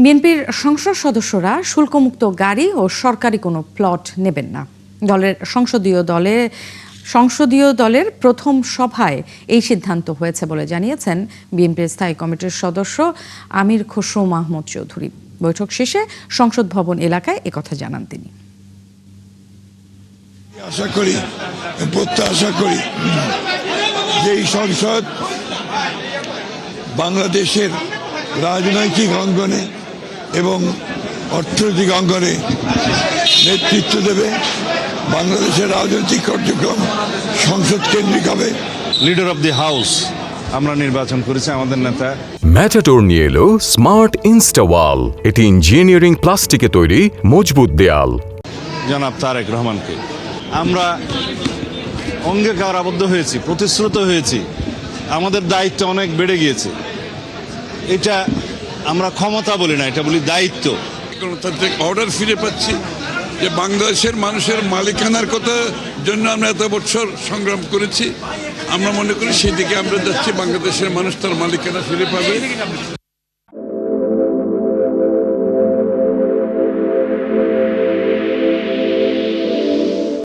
বিএনপির সংসদ সদস্যরা শুল্কমুক্ত গাড়ি ও সরকারি কোনো প্লট নেবেন না। সংসদীয় দলের প্রথম সভায় এই সিদ্ধান্ত হয়েছে বলে জানিয়েছেন বিএনপির স্থায়ী কমিটির সদস্য আমির খসরু মাহমুদ চৌধুরী। বৈঠক শেষে সংসদ ভবন এলাকায় একথা জানান তিনি। প্রত্যাশা করি যে এই সংসদ বাংলাদেশের রাজনৈতিক অঙ্গনে এবং অর্থনৈতিক অঙ্গনে নেতৃত্ব দেবে। বাংলাদেশের রাজনৈতিক কার্যক্রম সংসদ কেন্দ্রিক হবে। লিডার অফ দি হাউস আমরা নির্বাচন করেছি আমাদের নেতা। ম্যাটাডোর নিয়ে এলো স্মার্ট ইনস্টাওয়াল। এটি ইঞ্জিনিয়ারিং প্লাস্টিকে তৈরি মজবুত দেয়াল। জনাব তারেক রহমানকে আমরা অঙ্গীকার আবদ্ধ হয়েছি, প্রতিশ্রুত হয়েছি। আমাদের দায়িত্ব অনেক বেড়ে গিয়েছে। এটা আমরা ক্ষমতা বলি না, এটা বলি দায়িত্ব। গণতান্ত্রিক অর্ডার ফিরে পাচ্ছি, যে বাংলাদেশের মানুষের মালিকানার কথা জন্য আমরা এত বছর সংগ্রাম করেছি। আমরা মনে করি সেই দিকে আমরা যাচ্ছি, বাংলাদেশের মানুষ তার মালিকানা ফিরে পাবে।